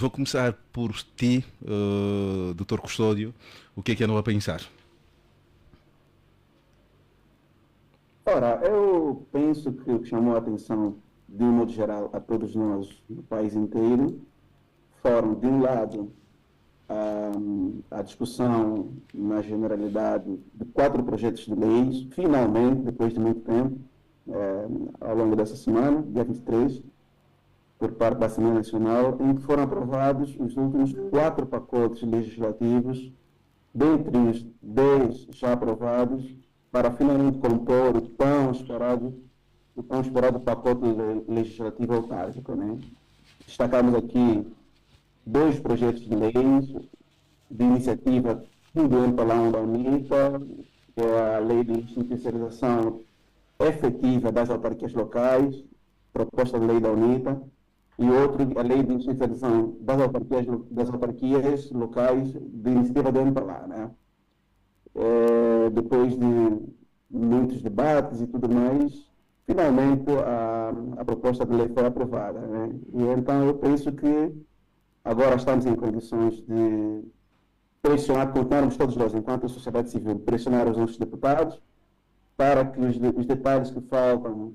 vou começar por ti, Dr. Custódio. O que andou a pensar? Ora, eu penso que o que chamou a atenção, de um modo geral, a todos nós no país inteiro, foram, de um lado, a discussão na generalidade de quatro projetos de leis, finalmente, depois de muito tempo, ao longo dessa semana, dia 23, por parte da Assembleia Nacional, em que foram aprovados os últimos quatro pacotes legislativos, dentre os 10 já aprovados, para finalmente compor o tão esperado pacote legislativo autárquico, né? Destacamos aqui dois projetos de leis de iniciativa do Empalão da UNITA, que é a Lei de Institucionalização Efetiva das Autarquias Locais, proposta de lei da UNITA, e outro, a Lei de Institucionalização das Autarquias Locais de Iniciativa do Empalão, né? Depois de muitos debates e tudo mais, finalmente a proposta de lei foi aprovada, né? E então eu penso que agora estamos em condições de pressionar, continuarmos todos nós, enquanto sociedade civil, pressionar os nossos deputados para que os detalhes que faltam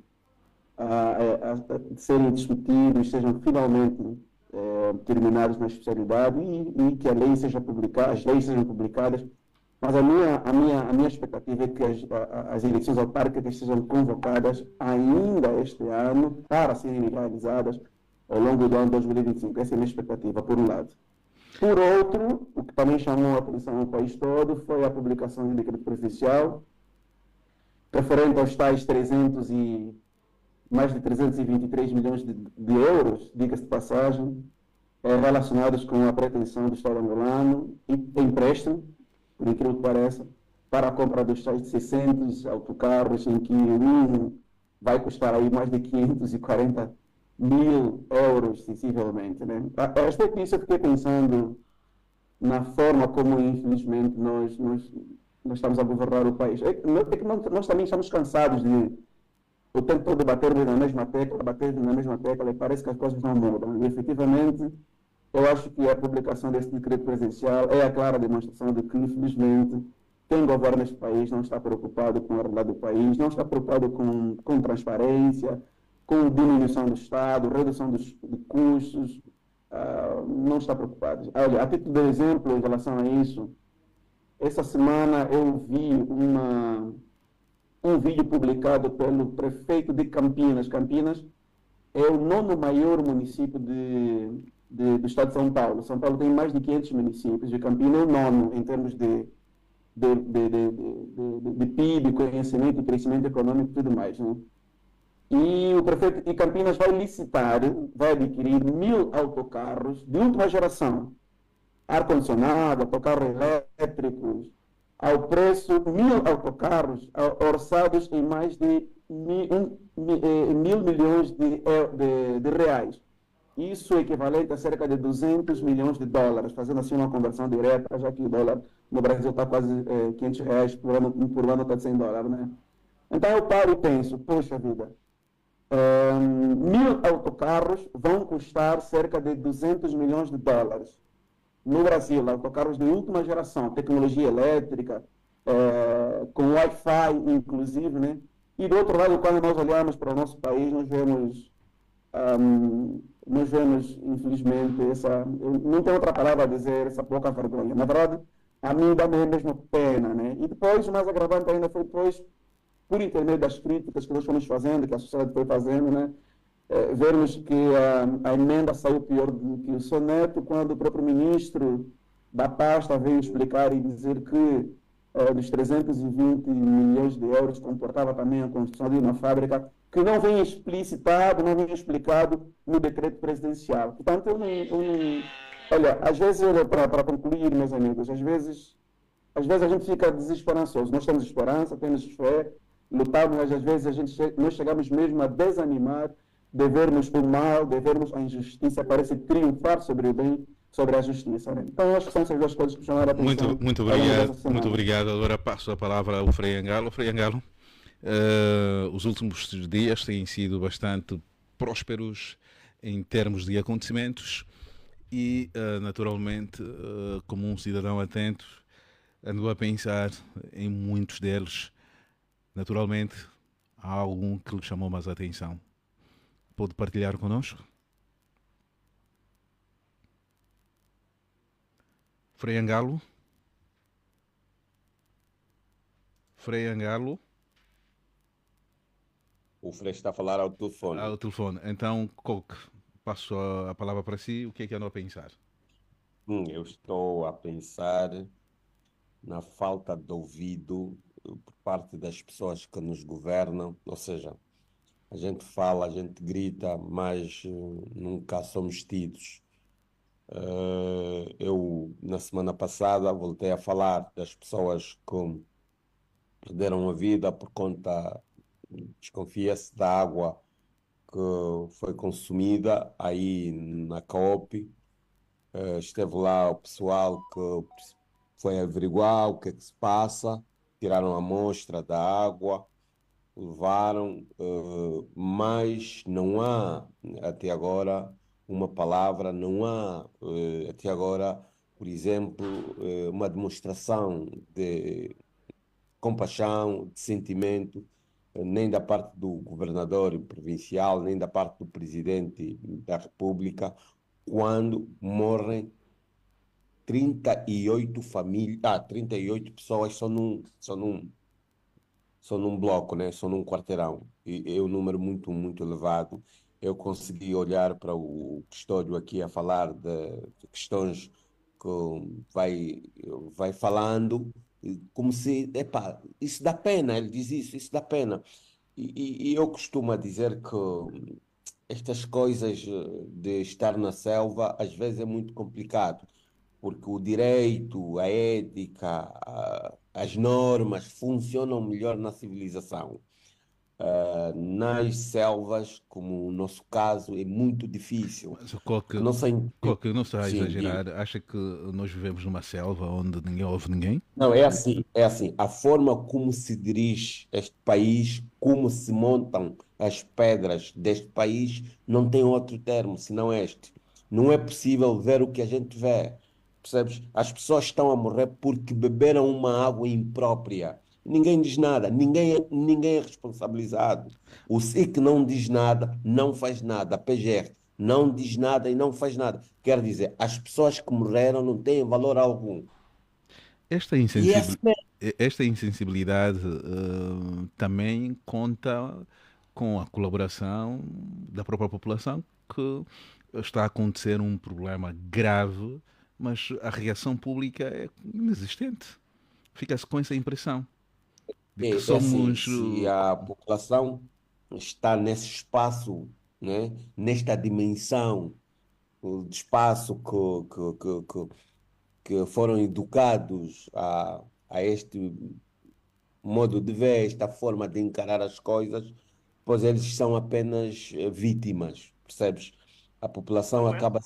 de serem discutidos sejam finalmente terminados na especialidade e que a lei seja publicada, as leis sejam publicadas. Mas a minha expectativa é que as eleições autárquicas sejam convocadas ainda este ano para serem realizadas ao longo do ano 2025. Essa é a minha expectativa, por um lado. Por outro, o que também chamou a atenção no país todo foi a publicação de decreto presidencial referente aos tais mais de 323 milhões de euros, diga-se de passagem, relacionados com a pretensão do Estado angolano e empréstimo, por incrível que pareça, para a compra dos tais de 600 autocarros, em que um vai custar aí mais de 540 mil euros, sensivelmente, né? A respeito disso, eu fiquei pensando na forma como, infelizmente, nós estamos a governar o país. É que nós também estamos cansados de o tempo todo batermos na mesma tecla, e parece que as coisas não mudam. E, efetivamente, eu acho que a publicação desse decreto presidencial é a clara demonstração de que, infelizmente, quem governa este país não está preocupado com a realidade do país, não está preocupado com transparência, com diminuição do Estado, redução de custos, não está preocupado. Olha, a título de exemplo, em relação a isso, essa semana eu vi um vídeo publicado pelo prefeito de Campinas. Campinas é o nono maior município do estado de São Paulo. São Paulo tem mais de 500 municípios, e Campinas é o nono em termos de PIB, conhecimento, crescimento econômico e tudo mais, né? E o prefeito de Campinas vai licitar, vai adquirir 1.000 autocarros de última geração, ar-condicionado, autocarros elétricos, ao preço 1.000 autocarros orçados em mais de 1.000 milhões de reais. Isso é equivalente a cerca de 200 milhões de dólares, fazendo assim uma conversão direta, já que o dólar no Brasil está quase R$ 500 por ano está de $100, né? Então eu paro e penso, poxa vida, 1.000 autocarros vão custar cerca de 200 milhões de dólares. No Brasil, autocarros de última geração, tecnologia elétrica, com Wi-Fi inclusive, né? E do outro lado, quando nós olhamos para o nosso país, nós vemos, infelizmente, eu não tenho outra palavra a dizer, essa pouca vergonha. Na verdade, a mim dá mesmo pena, né? E depois, o mais agravante ainda foi depois, por intermédio das críticas que nós fomos fazendo, que a sociedade foi fazendo, né? Vermos que a emenda saiu pior do que o soneto, quando o próprio ministro da pasta veio explicar e dizer que dos 320 milhões de euros comportava também a construção de uma fábrica que não vem explicitado, não vem explicado no decreto presidencial. Portanto, olha, às vezes, para concluir, meus amigos, às vezes a gente fica desesperançoso. Nós temos esperança, temos fé, lutamos, mas às vezes nós chegamos mesmo a desanimar de vermos o mal, de vermos a injustiça, parece triunfar sobre o bem, sobre a justiça, né? Então, acho que são essas duas coisas que chamaram a atenção. Muito obrigado. Agora passo a palavra ao Frei Angalo. Frei Angalo, os últimos dias têm sido bastante prósperos em termos de acontecimentos. e, naturalmente, como um cidadão atento, ando a pensar em muitos deles. Naturalmente, há algum que lhe chamou mais a atenção. Pode partilhar connosco? Frei Angalo? Frei Angalo? O Frei está a falar ao telefone. Ao telefone. Então, Coque, passo a palavra para si. O que é que anda a pensar? Eu estou a pensar na falta de ouvido por parte das pessoas que nos governam, ou seja, a gente fala, a gente grita, mas nunca somos tidos. Eu, na semana passada, voltei a falar das pessoas que perderam a vida por conta, desconfia-se, da água que foi consumida aí na COP. Esteve lá o pessoal que foi averiguar o que é que se passa, tiraram a amostra da água, levaram, mas não há até agora uma palavra, não há até agora, por exemplo, uma demonstração de compaixão, de sentimento, nem da parte do governador provincial, nem da parte do presidente da República, quando morrem 38 famílias, 38 pessoas só num bloco, né? Só num quarteirão. E é um número muito, muito elevado. Eu consegui olhar para o Custódio aqui a falar de questões que vai, vai falando, como se, epá, isso dá pena, ele diz isso dá pena. E eu costumo dizer que estas coisas de estar na selva às vezes é muito complicado, porque o direito, a ética, as normas funcionam melhor na civilização. Nas selvas, como o nosso caso, é muito difícil, Mas o porque não sei. Coque não está a Sim, diga. exagerar. Acha que nós vivemos numa selva onde ninguém ouve ninguém? Não, é assim, a forma como se dirige este país, como se montam as pedras deste país, não tem outro termo senão este. Não é possível ver o que a gente vê, percebes? As pessoas estão a morrer porque beberam uma água imprópria. Ninguém diz nada, ninguém é responsabilizado. O SIC não diz nada, não faz nada. A PGR não diz nada e não faz nada. Quer dizer, as pessoas que morreram não têm valor algum. Esta, E é assim mesmo. esta insensibilidade também conta com a colaboração da própria população, que está a acontecer um problema grave, mas a reação pública é inexistente. Fica-se com essa impressão de que É assim, somos. se a população está nesse espaço, né, nesta dimensão de espaço que foram educados a este modo de ver, esta forma de encarar as coisas, pois eles são apenas vítimas, percebes? A população acaba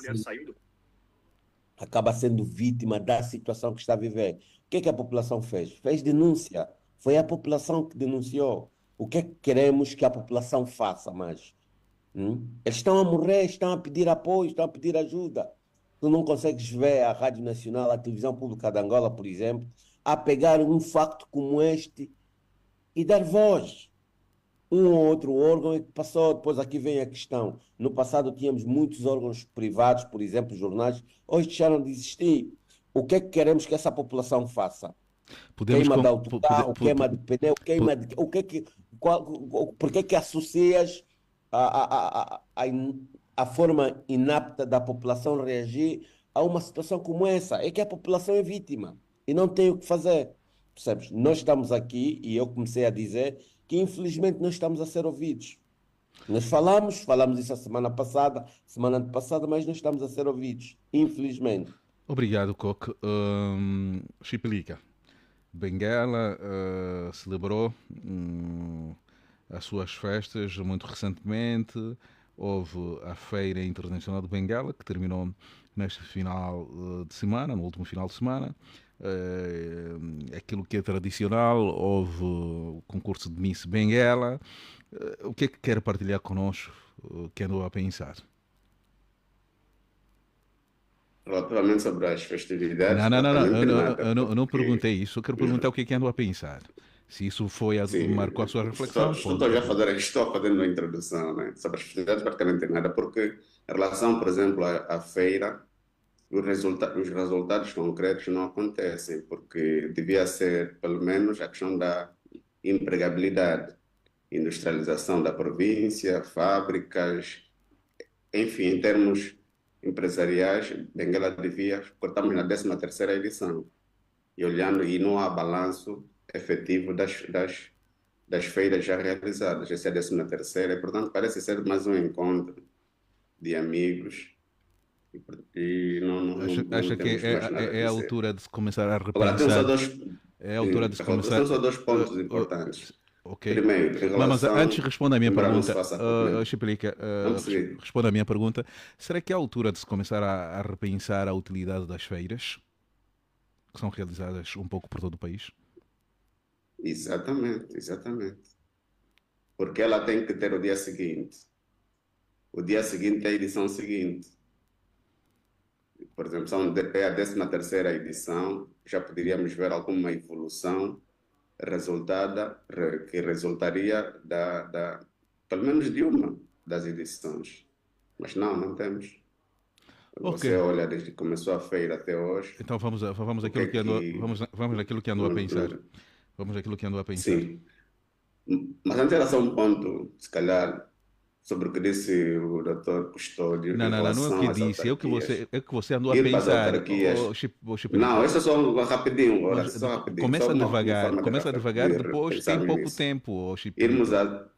sendo vítima da situação que está a viver. O que é que a população fez? Fez denúncia. Foi a população que denunciou. O que é que queremos que a população faça mais? Eles estão a morrer, estão a pedir apoio, estão a pedir ajuda. Tu não consegues ver a Rádio Nacional, a Televisão Pública de Angola, por exemplo, a pegar um facto como este e dar voz. Um ou outro órgão é que passou, depois aqui vem a questão. No passado tínhamos muitos órgãos privados, por exemplo, jornais, hoje deixaram de existir. O que é que queremos que essa população faça? Podemos. Queima de autocarro, queima de pneu, queima de. O que é que. Por que é que associas a forma inapta da população reagir a uma situação como essa? É que a população é vítima e não tem o que fazer. Percebes? Nós estamos aqui e eu comecei a dizer que infelizmente não estamos a ser ouvidos. Nós falamos isso a semana passada, mas não estamos a ser ouvidos, infelizmente. Obrigado, Coque. Chipelica. Benguela celebrou as suas festas muito recentemente. Houve a Feira Internacional de Benguela, que terminou neste final de semana, no último final de semana. Aquilo que é tradicional, houve o concurso de Miss Benguela. O que é que quer partilhar connosco, que andou a pensar? Relativamente sobre as Não, festividades, não, não, não. praticamente nada, Eu não porque perguntei isso. Eu quero perguntar o que é que andou a pensar. Se isso foi sim, marcou a sua reflexão, pode estou já a partilhar. fazer, estou fazendo uma introdução, né, sobre as festividades, praticamente nada, porque em relação, por exemplo, à feira, os resultados concretos não acontecem, porque devia ser, pelo menos, a questão da empregabilidade, industrialização da província, fábricas, enfim, em termos empresariais, Benguela devia, cortamos na 13ª edição, e olhando, e não há balanço efetivo das feiras já realizadas. Essa é a 13ª, e, portanto, parece ser mais um encontro de amigos, e Acha não que temos mais nada a é a dizer. altura de se começar a Agora, tem só repensar? dois, É a altura de se começar. são só dois pontos Uh, importantes. ok. Primeiro, em Mas antes relação, responda a minha embora não se pergunta, faça propriamente, Chipelica, não percebi. responda a minha pergunta. Será que é a altura de se começar a repensar a utilidade das feiras que são realizadas um pouco por todo o país? Exatamente, exatamente. Porque ela tem que ter o dia seguinte. O dia seguinte é a edição seguinte. Por exemplo, é a 13ª edição, já poderíamos ver alguma evolução que resultaria pelo menos de uma das edições. Mas não temos. Ok. Você olha desde que começou a feira até hoje, Então vamos o que àquilo é que andou, que. vamos àquilo que andou a não- pensar. não- Vamos àquilo que andou a pensar. sim. Mas antes era só um ponto, se calhar, sobre o que disse o doutor Custódio Não, em não, não, não é o que relação às disse, autarquias. é que você andou a Ir para as pensar, autarquias. Chipelica. Não, isso é só rapidinho, ora, Mas só rapidinho, só começa uma forma começa devagar, de depois tem pensar no pouco início. tempo, Irmos Chipelica. a.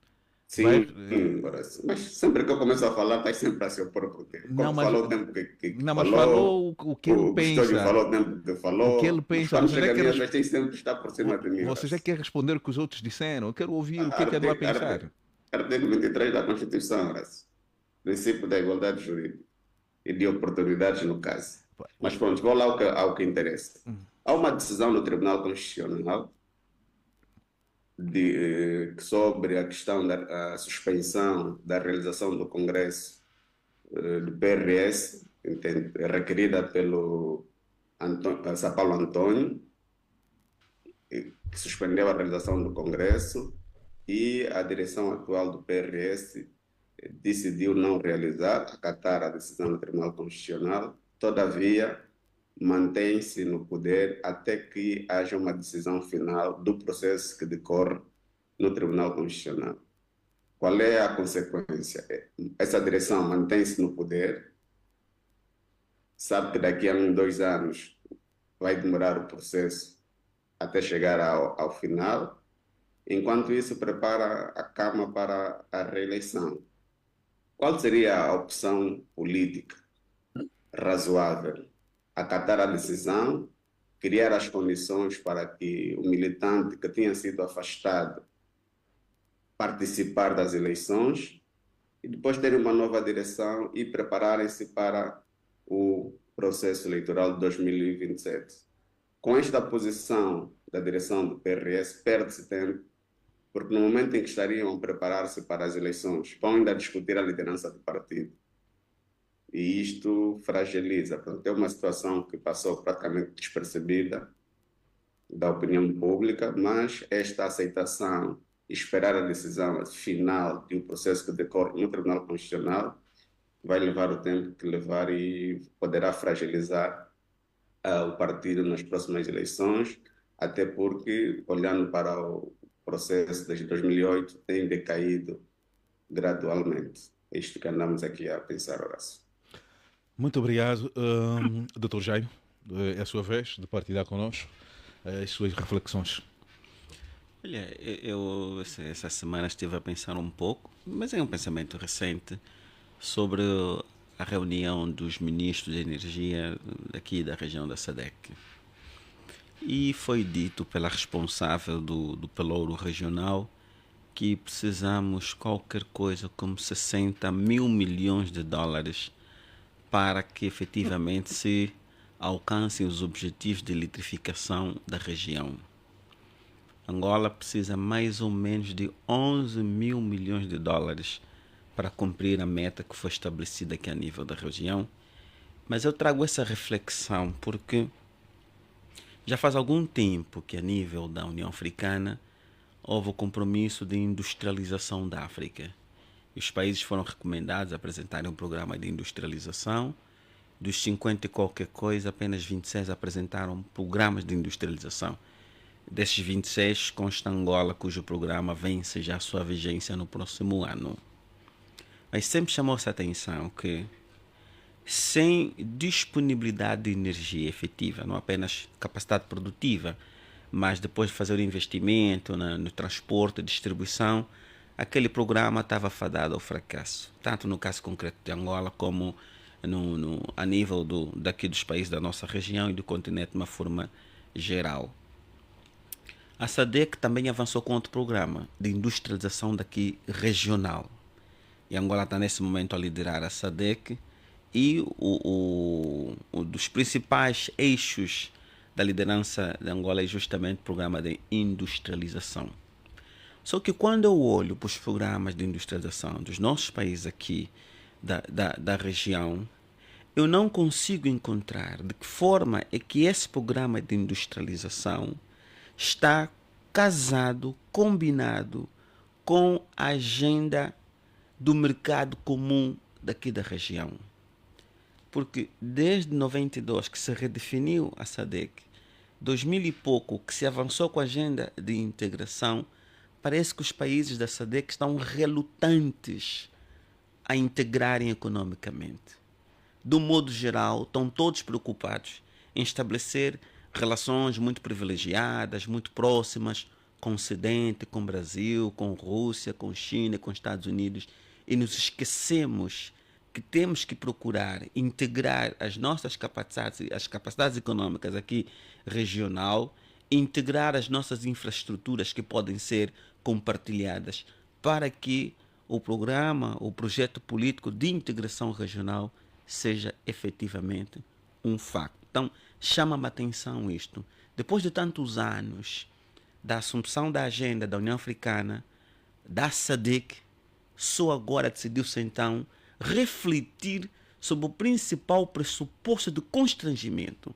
Vai, Sim, mas sempre que eu começo a falar, está sempre a se opor, porque não, quando mas falou o tempo que não, mas falou, falou o que ele o Custódio pensa. falou o tempo que O que ele falou, mas pensa. quando chega a minha vez, tem sempre que estar por cima de mim. Você já Horácio. quer responder o que os outros disseram. Eu quero ouvir o que é que andou a pensar. Artigo 23 da Constituição, Horácio. Princípio da igualdade jurídica e de oportunidades no caso. Mas pronto, vou lá ao que interessa. Há uma decisão do Tribunal Constitucional sobre a questão da suspensão da realização do Congresso do PRS, requerida pelo São Paulo Antônio, que suspendeu a realização do Congresso, e a direção atual do PRS decidiu não realizar, acatar a decisão do Tribunal Constitucional. Todavia, mantém-se no poder até que haja uma decisão final do processo que decorre no Tribunal Constitucional. Qual é a consequência? Essa direção mantém-se no poder, sabe que daqui a 2 anos vai demorar o processo até chegar ao final, enquanto isso prepara a cama para a reeleição. Qual seria a opção política razoável? Acatar a decisão, criar as condições para que o militante que tinha sido afastado participar das eleições e depois terem uma nova direção e prepararem-se para o processo eleitoral de 2027. Com esta posição da direção do PRS, perde-se tempo, porque no momento em que estariam a preparar-se para as eleições, vão ainda discutir a liderança do partido. E isto fragiliza. Portanto, é uma situação que passou praticamente despercebida da opinião pública, mas esta aceitação, esperar a decisão final de um processo que decorre no Tribunal Constitucional, vai levar o tempo que levar e poderá fragilizar o partido nas próximas eleições, até porque, olhando para o processo desde 2008, tem decaído gradualmente. É isto que andamos aqui a pensar, Horácio. Muito obrigado, Dr. Jaime. É a sua vez de partilhar connosco as suas reflexões. Olha, eu essa semana estive a pensar um pouco, mas é um pensamento recente, sobre a reunião dos ministros de energia daqui da região da SADC. E foi dito pela responsável do Pelouro Regional que precisamos qualquer coisa como 60 mil milhões de dólares para que efetivamente se alcancem os objetivos de eletrificação da região. Angola precisa mais ou menos de 11 mil milhões de dólares para cumprir a meta que foi estabelecida aqui a nível da região, Mas eu trago essa reflexão porque já faz algum tempo que, a nível da União Africana, houve o compromisso de industrialização da África. E os países foram recomendados a apresentarem um programa de industrialização. Dos 50 e qualquer coisa, apenas 26 apresentaram programas de industrialização. Desses 26, consta Angola, cujo programa vence já a sua vigência no próximo ano. Mas sempre chamou-se a atenção que, sem disponibilidade de energia efetiva, não apenas capacidade produtiva, mas depois de fazer o investimento no transporte e distribuição, aquele programa estava fadado ao fracasso, tanto no caso concreto de Angola como a nível daqui dos países da nossa região e do continente de uma forma geral. A SADC também avançou com outro programa de industrialização daqui regional. E Angola está nesse momento a liderar a SADC, e o dos principais eixos da liderança de Angola é justamente o programa de industrialização. Só que quando eu olho para os programas de industrialização dos nossos países aqui da região, eu não consigo encontrar de que forma é que esse programa de industrialização está casado, combinado com a agenda do mercado comum daqui da região. Porque desde 92 que se redefiniu a SADC, 2000 e pouco que se avançou com a agenda de integração, parece que os países da SADC estão relutantes a integrarem economicamente. Do modo geral, estão todos preocupados em estabelecer relações muito privilegiadas, muito próximas com o Ocidente, com o Brasil, com a Rússia, com a China, com os Estados Unidos, e nos esquecemos que temos que procurar integrar as nossas capacidades, as capacidades econômicas aqui regional, integrar as nossas infraestruturas que podem ser compartilhadas para que o programa, o projeto político de integração regional seja efetivamente um facto. Então, chama-me a atenção isto. Depois de tantos anos da assunção da agenda da União Africana, da SADC, só agora decidiu-se então refletir sobre o principal pressuposto de constrangimento: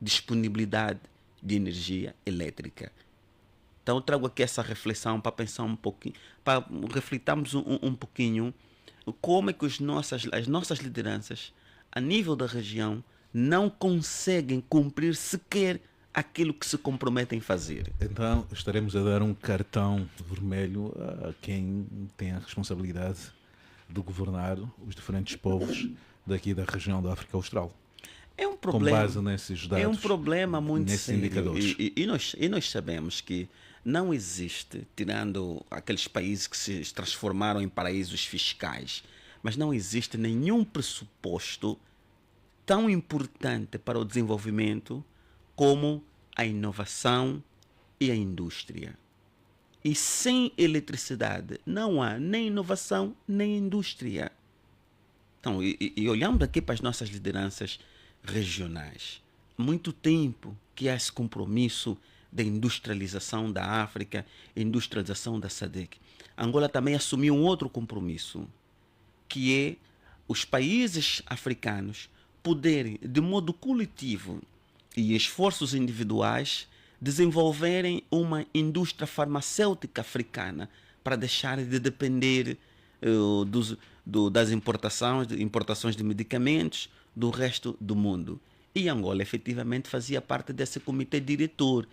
disponibilidade de energia elétrica. Então eu trago aqui essa reflexão para pensar um pouquinho, para refletirmos um pouquinho como é que as nossas lideranças a nível da região não conseguem cumprir sequer aquilo que se comprometem a fazer. Então estaremos a dar um cartão vermelho a quem tem a responsabilidade de governar os diferentes povos daqui da região da África Austral. É um problema, com base nesses dados, é um problema muito sério. Indicadores. E nós sabemos que não existe, tirando aqueles países que se transformaram em paraísos fiscais, mas não existe nenhum pressuposto tão importante para o desenvolvimento como a inovação e a indústria. E sem eletricidade não há nem inovação nem indústria. Então, e olhando aqui para as nossas lideranças regionais, há muito tempo que há esse compromisso da industrialização da África, industrialização da SADC. Angola também assumiu um outro compromisso, que é os países africanos poderem, de modo coletivo e esforços individuais, desenvolverem uma indústria farmacêutica africana para deixar de depender das importações de medicamentos do resto do mundo. E Angola efetivamente fazia parte desse comitê diretor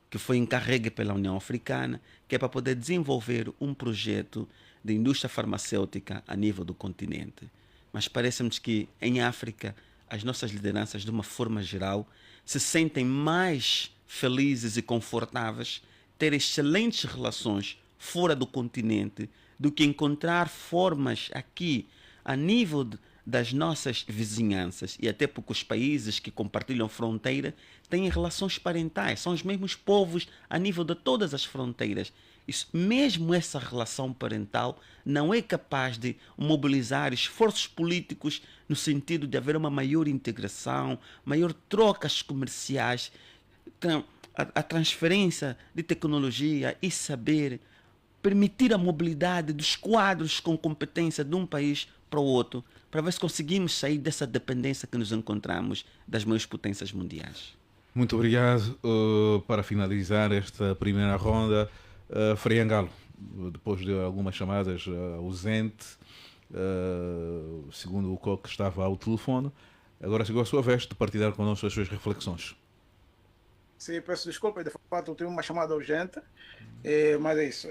que foi encarregue pela União Africana, que é para poder desenvolver um projeto de indústria farmacêutica a nível do continente. Mas parece-nos que em África as nossas lideranças, de uma forma geral, se sentem mais felizes e confortáveis ter excelentes relações fora do continente do que encontrar formas aqui a nível das nossas vizinhanças, e até porque os países que compartilham fronteira têm relações parentais, são os mesmos povos a nível de todas as fronteiras. Mesmo essa relação parental não é capaz de mobilizar esforços políticos no sentido de haver uma maior integração, maior trocas comerciais, a transferência de tecnologia e saber permitir a mobilidade dos quadros com competência de um país para o outro, para ver se conseguimos sair dessa dependência que nos encontramos das maiores potências mundiais. Muito obrigado. Para finalizar esta primeira ronda, Frei Angalo, depois de algumas chamadas ausente, segundo o Coque estava ao telefone, agora chegou a sua vez de partilhar connosco as suas reflexões. Sim, peço desculpa, de fato eu tive uma chamada urgente, mas é isso.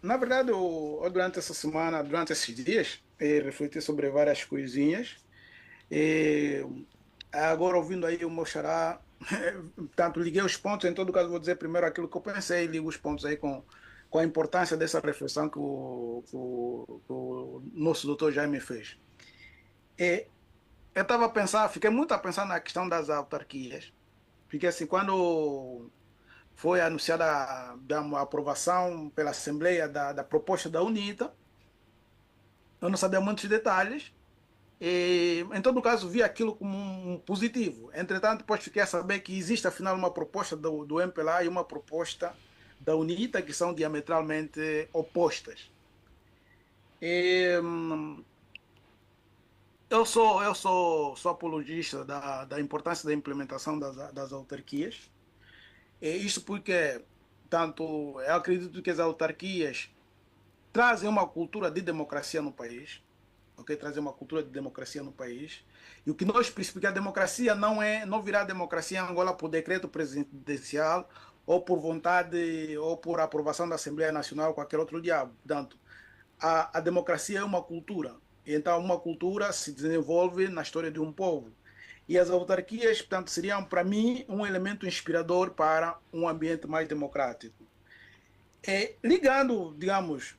Na verdade, eu durante essa semana, durante esses dias, refleti sobre várias coisinhas. Agora, ouvindo aí o meu xará, tanto liguei os pontos, em todo caso vou dizer primeiro aquilo que eu pensei, ligo os pontos aí com a importância dessa reflexão que o nosso doutor Jaime fez. Eu estava a pensar, fiquei muito a pensar na questão das autarquias, porque assim, quando foi anunciada a aprovação pela Assembleia da proposta da UNITA, eu não sabia muitos detalhes, e, em todo caso, vi aquilo como um positivo. Entretanto, depois fiquei a saber que existe, afinal, uma proposta do MPLA e uma proposta da UNITA que são diametralmente opostas. Eu sou apologista da importância da implementação das autarquias. Isso porque, tanto, eu acredito que as autarquias trazem uma cultura de democracia no país. Okay, trazer uma cultura de democracia no país. E o que nós percebemos que a democracia não virá democracia em Angola por decreto presidencial ou por vontade ou por aprovação da Assembleia Nacional ou qualquer outro diabo. Portanto, a democracia é uma cultura. Então, uma cultura se desenvolve na história de um povo. E as autarquias, portanto, seriam, para mim, um elemento inspirador para um ambiente mais democrático. Ligando, digamos,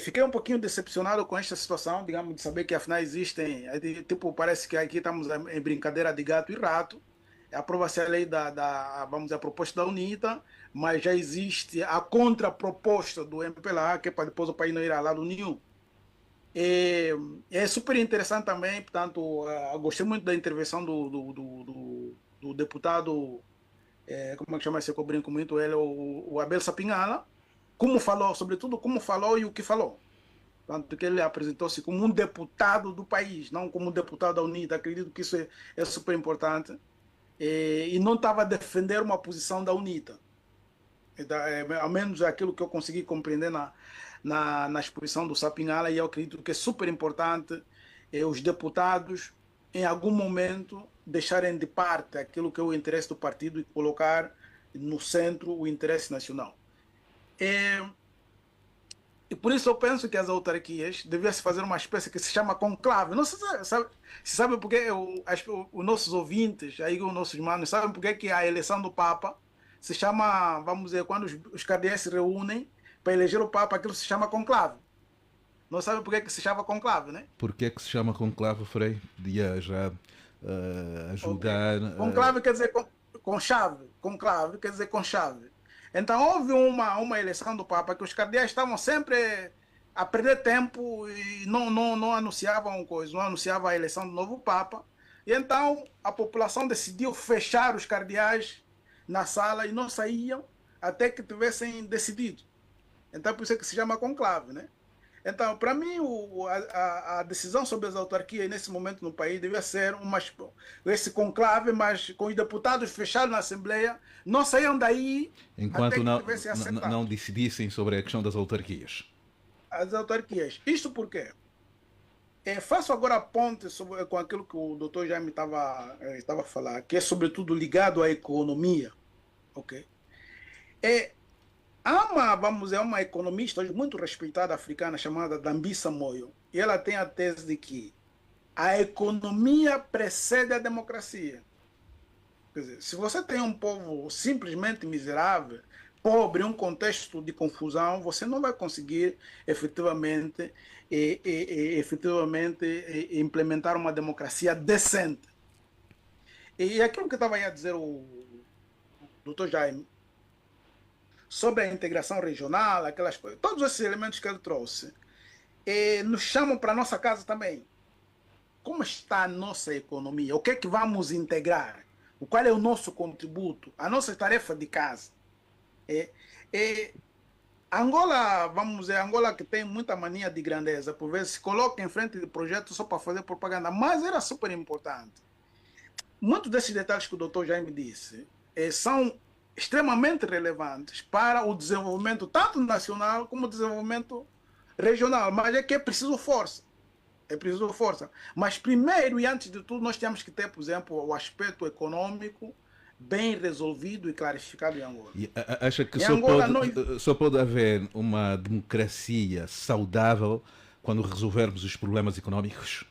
fiquei um pouquinho decepcionado com esta situação, digamos, de saber que afinal existem, tipo, parece que aqui estamos em brincadeira de gato e rato. Aprova-se a lei vamos dizer, a proposta da UNITA, mas já existe a contraproposta do MPLA, que é para depois o país não ir a lado nenhum. É super interessante também, portanto, gostei muito da intervenção do deputado, como é que chama esse que eu brinco muito, ele, o Abel Sapinhala, como falou, sobretudo como falou e o que falou. Tanto que ele apresentou-se como um deputado do país, não como um deputado da UNITA. Acredito que isso é super importante. E não estava a defender uma posição da UNITA. Ao menos aquilo que eu consegui compreender na exposição do Sapinhala, e eu acredito que é super importante os deputados, em algum momento, deixarem de parte aquilo que é o interesse do partido e colocar no centro o interesse nacional. E por isso eu penso que as autarquias deviam se fazer uma espécie que se chama conclave. Não se sabe porque os nossos ouvintes, aí os nossos manos, sabem porque que a eleição do Papa se chama, vamos dizer, quando os cardeais se reúnem para eleger o Papa, aquilo se chama conclave. Não sabem porque que se chama conclave, né? Por que que se chama conclave, Frei? Podia já ajudar. Okay. Conclave quer dizer com chave. Conclave quer dizer com chave. Então houve uma eleição do Papa que os cardeais estavam sempre a perder tempo e não anunciavam coisa, não anunciavam a eleição do novo Papa. E então a população decidiu fechar os cardeais na sala e não saíam até que tivessem decidido. Então por isso é que se chama conclave, né? Então, para mim, a decisão sobre as autarquias nesse momento no país devia ser esse conclave, mas com os deputados fechados na Assembleia, não saiam daí enquanto não decidissem sobre a questão das autarquias. As autarquias. Isto por quê? Faço agora a ponte com aquilo que o doutor Jaime estava a falar, que é sobretudo ligado à economia. Okay? Há uma economista hoje muito respeitada africana chamada Dambisa Moyo, e ela tem a tese de que a economia precede a democracia. Quer dizer, se você tem um povo simplesmente miserável, pobre, um contexto de confusão, você não vai conseguir efetivamente implementar uma democracia decente. E aquilo que estava aí a dizer o Dr. Jaime, sobre a integração regional, aquelas coisas, todos esses elementos que ele trouxe, nos chamam para a nossa casa também. Como está a nossa economia? O que é que vamos integrar? Qual é o nosso contributo? A nossa tarefa de casa? Angola, vamos dizer, Angola que tem muita mania de grandeza, por vezes se coloca em frente de projetos só para fazer propaganda, mas era super importante. Muitos desses detalhes que o doutor Jaime disse são extremamente relevantes para o desenvolvimento tanto nacional como desenvolvimento regional, mas é que é preciso força. É preciso força. Mas primeiro e antes de tudo, nós temos que ter, por exemplo, o aspecto econômico bem resolvido e clarificado em Angola. E acha que Em Angola, só pode haver uma democracia saudável quando resolvermos os problemas econômicos?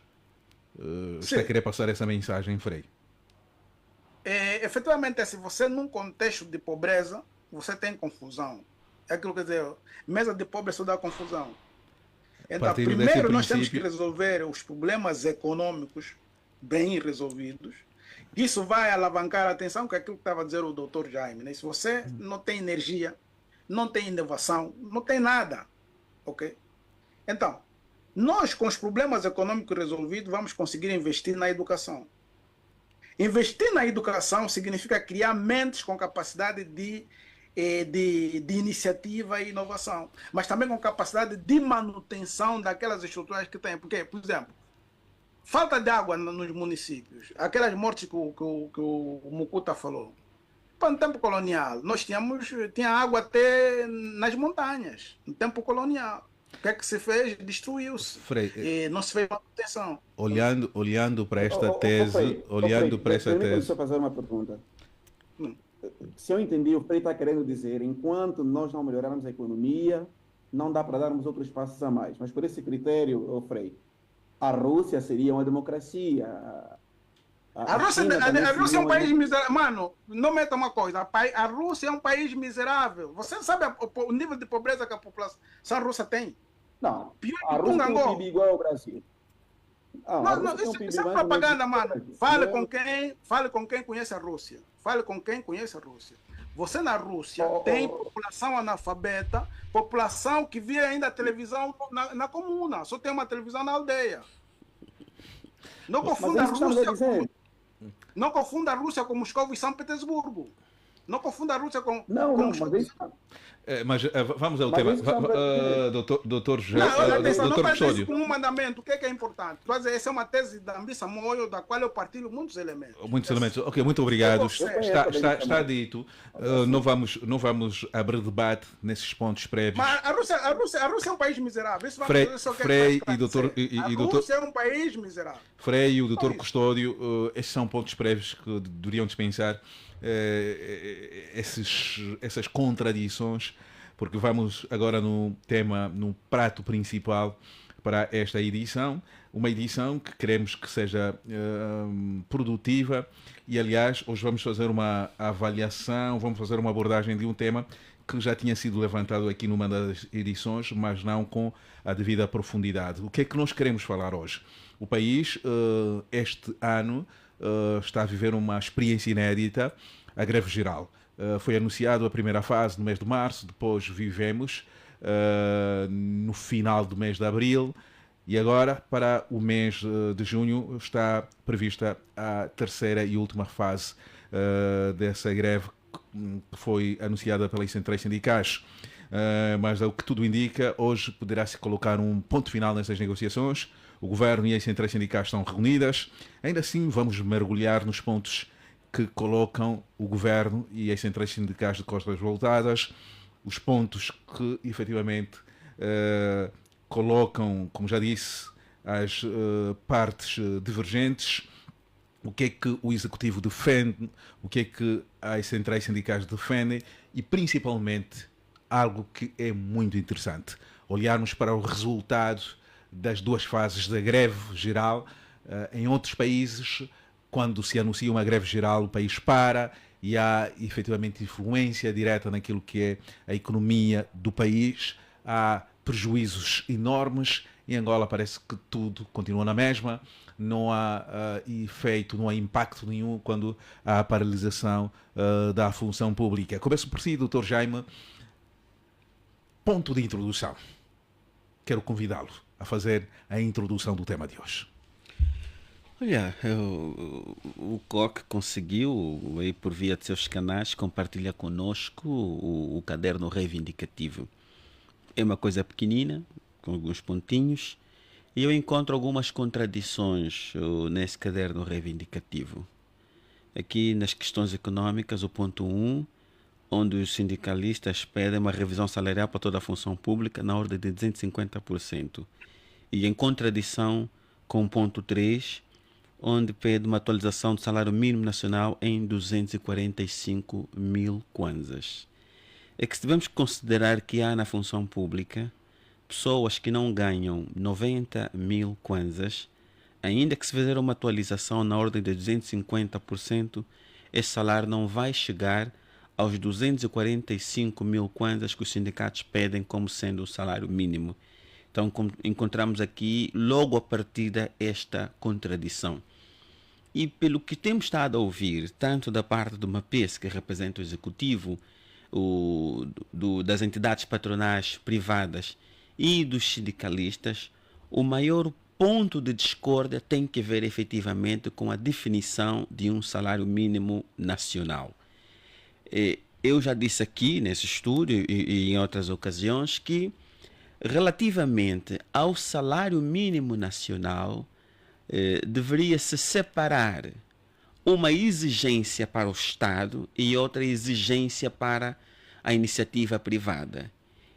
Está a querer passar essa mensagem, Frei? Efetivamente, se você num contexto de pobreza, você tem confusão. É aquilo que dizer, mesa de pobre só dá confusão. Então, primeiro nós temos que resolver os problemas econômicos bem resolvidos. Isso vai alavancar a atenção, que é aquilo que estava a dizer o doutor Jaime. Né? Se você não tem energia, não tem inovação, não tem nada. Ok? Então, nós com os problemas econômicos resolvidos vamos conseguir investir na educação. Investir na educação significa criar mentes com capacidade de iniciativa e inovação, mas também com capacidade de manutenção daquelas estruturas que tem. Porque, por exemplo, falta de água nos municípios, aquelas mortes que o Mukuta falou. No tempo colonial, nós tinha água até nas montanhas, no tempo colonial. O que é que se fez? Destruiu-se. Não se fez manutenção. Olhando para esta tese, Deixa eu fazer uma pergunta. Se eu entendi, o Frei está querendo dizer, enquanto nós não melhorarmos a economia, não dá para darmos outros passos a mais. Mas por esse critério, Frei, a Rússia seria uma democracia. A Rússia é um país miserável. Mano, não meta uma coisa. A Rússia é um país miserável. Você sabe o nível de pobreza que a população russa tem? Não. A Rússia tem um PIB igual ao Brasil. Isso é propaganda, mano. Fale com quem conhece a Rússia. Fale com quem conhece a Rússia. Você na Rússia tem população analfabeta, população que vê ainda a televisão na comuna. Só tem uma televisão na aldeia. Não confunda a Rússia com Moscou e São Petersburgo. Não confunda a Rússia com Moscou. Mas vamos ao tema. Doutor Custódio. Um mandamento, o que é importante? Essa é uma tese da Ambissa Moio, da qual eu partilho muitos elementos. Ok, muito obrigado. Está dito. Não vamos abrir debate nesses pontos prévios. Mas a Rússia é um país miserável. Frei e doutor. A Rússia é um país miserável. Frei e o doutor Custódio, esses são pontos prévios que deveriam dispensar essas contradições, porque vamos agora no prato principal para esta edição, uma edição que queremos que seja produtiva e, aliás, hoje vamos fazer uma avaliação, vamos fazer uma abordagem de um tema que já tinha sido levantado aqui numa das edições, mas não com a devida profundidade. O que é que nós queremos falar hoje? O país, este ano, está a viver uma experiência inédita, a greve geral. Foi anunciado a primeira fase no mês de março, depois vivemos no final do mês de abril e agora, para o mês de junho, está prevista a terceira e última fase dessa greve que foi anunciada pelas centrais sindicais. Mas, ao que tudo indica, hoje poderá-se colocar um ponto final nessas negociações. O governo e as centrais sindicais estão reunidas. Ainda assim, vamos mergulhar nos pontos que colocam o governo e as centrais sindicais de costas voltadas, os pontos que, efetivamente, colocam, como já disse, as partes divergentes, o que é que o Executivo defende, o que é que as centrais sindicais defendem e, principalmente, algo que é muito interessante, olharmos para o resultado das duas fases da greve geral. Em outros países, quando se anuncia uma greve geral, o país para e há efetivamente influência direta naquilo que é a economia do país. Há prejuízos enormes. Em Angola parece que tudo continua na mesma. Não há efeito, não há impacto nenhum quando há a paralisação da função pública. Começo por si, Dr. Jaime. Ponto de introdução. Quero convidá-lo a fazer a introdução do tema de hoje. Olha, o COC conseguiu, aí por via de seus canais, compartilhar conosco o caderno reivindicativo. é uma coisa pequenina, com alguns pontinhos, e eu encontro algumas contradições nesse caderno reivindicativo. Aqui nas questões econômicas, o ponto 1, onde os sindicalistas pedem uma revisão salarial para toda a função pública na ordem de 250%. E em contradição com o ponto 3, onde pede uma atualização do salário mínimo nacional em 245 mil kwanzas. É que se devemos considerar que há na função pública pessoas que não ganham 90 mil kwanzas, ainda que se fizer uma atualização na ordem de 250%, esse salário não vai chegar aos 245 mil kwanzas que os sindicatos pedem como sendo o salário mínimo. Então encontramos aqui logo a partida esta contradição. E pelo que temos estado a ouvir, tanto da parte do MAPES, que representa o executivo, das entidades patronais privadas e dos sindicalistas, o maior ponto de discórdia tem que ver efetivamente com a definição de um salário mínimo nacional. Eu já disse aqui nesse estúdio e em outras ocasiões que, relativamente ao salário mínimo nacional, deveria-se separar uma exigência para o Estado e outra exigência para a iniciativa privada.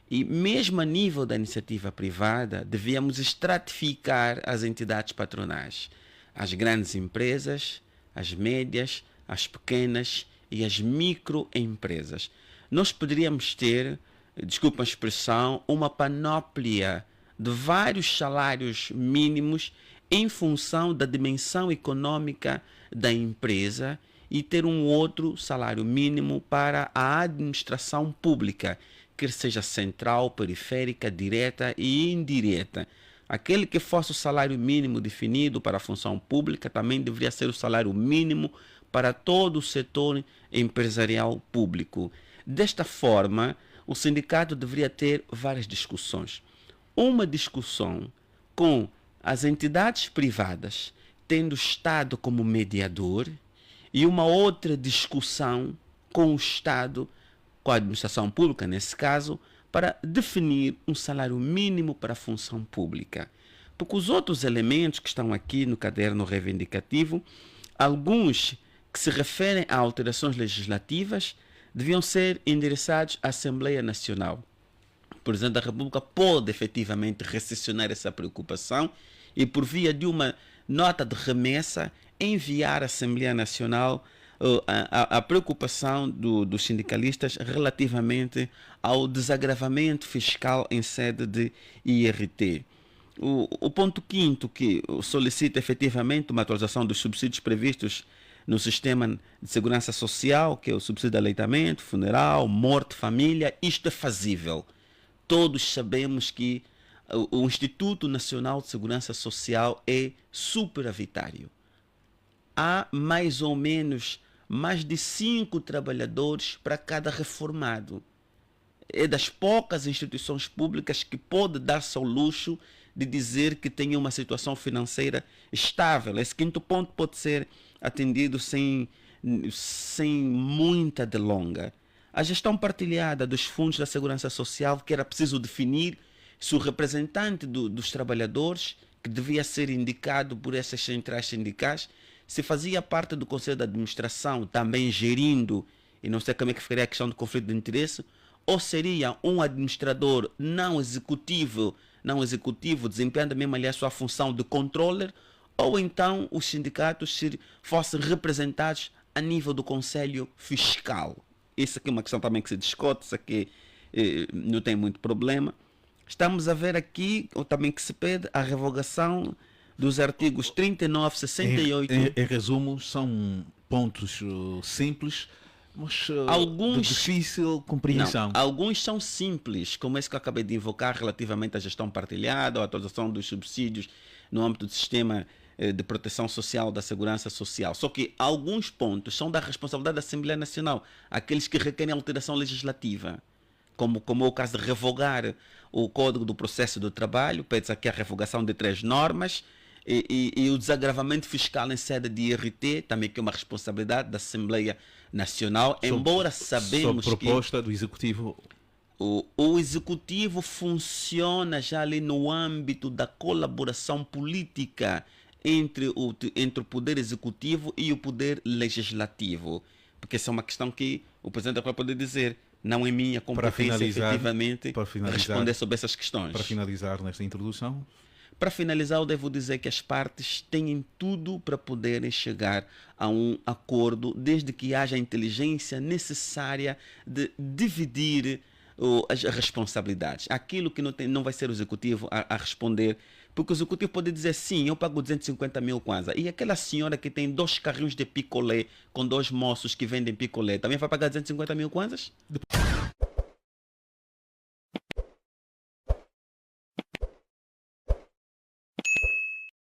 E mesmo a nível da iniciativa privada, devíamos estratificar as entidades patronais, as grandes empresas, as médias, as pequenas e as microempresas. Nós poderíamos ter, desculpa a expressão, uma panóplia de vários salários mínimos em função da dimensão econômica da empresa e ter um outro salário mínimo para a administração pública, quer seja central, periférica, direta e indireta. Aquele que fosse o salário mínimo definido para a função pública também deveria ser o salário mínimo para todo o setor empresarial público. Desta forma, o sindicato deveria ter várias discussões. Uma discussão com as entidades privadas, tendo o Estado como mediador, e uma outra discussão com o Estado, com a administração pública, nesse caso, para definir um salário mínimo para a função pública. Porque os outros elementos que estão aqui no caderno reivindicativo, alguns que se referem a alterações legislativas, deviam ser endereçados à Assembleia Nacional. O Presidente da República pode efetivamente recepcionar essa preocupação e, por via de uma nota de remessa, enviar à Assembleia Nacional a preocupação dos sindicalistas relativamente ao desagravamento fiscal em sede de IRT. O ponto 5º, que solicita efetivamente uma atualização dos subsídios previstos no sistema de segurança social, que é o subsídio de aleitamento, funeral, morte, família, isto é fazível. Todos sabemos que o Instituto Nacional de Segurança Social é superavitário. Há mais ou menos mais de 5 trabalhadores para cada reformado. É das poucas instituições públicas que pode dar-se ao luxo de dizer que tem uma situação financeira estável. Esse 5º ponto pode ser atendido sem muita delonga. A gestão partilhada dos fundos da Segurança Social, que era preciso definir se o representante dos trabalhadores, que devia ser indicado por essas centrais sindicais, se fazia parte do Conselho de Administração, também gerindo, e não sei como é que ficaria a questão do conflito de interesse, ou seria um administrador não executivo, desempenhando mesmo ali a sua função de controller, ou então os sindicatos fossem representados a nível do Conselho Fiscal. Isso aqui é uma questão também que se discute, isso aqui não tem muito problema. Estamos a ver aqui, ou também que se pede, a revogação dos artigos 39, 68... Em resumo, são pontos simples, mas de difícil compreensão. Não, alguns são simples, como esse que eu acabei de invocar relativamente à gestão partilhada, ou à atualização dos subsídios no âmbito do sistema de proteção social, da segurança social. Só que alguns pontos são da responsabilidade da Assembleia Nacional, aqueles que requerem alteração legislativa, como é o caso de revogar o Código do Processo do Trabalho, pede-se aqui a revogação de 3 normas, e o desagravamento fiscal em sede de IRT, também que é uma responsabilidade da Assembleia Nacional, embora sabemos que... proposta do Executivo o executivo funciona já ali no âmbito da colaboração política entre o poder executivo e o poder legislativo. Porque essa é uma questão que o Presidente vai poder dizer. Não é minha competência, efetivamente, responder sobre essas questões. Para finalizar nesta introdução. Para finalizar, eu devo dizer que as partes têm tudo para poderem chegar a um acordo, desde que haja a inteligência necessária de dividir as responsabilidades. Aquilo que não vai ser o executivo a responder, porque o executivo pode dizer sim, eu pago 250 mil kwanza. E aquela senhora que tem 2 carrinhos de picolé com 2 moços que vendem picolé, também vai pagar 250 mil kwanzas?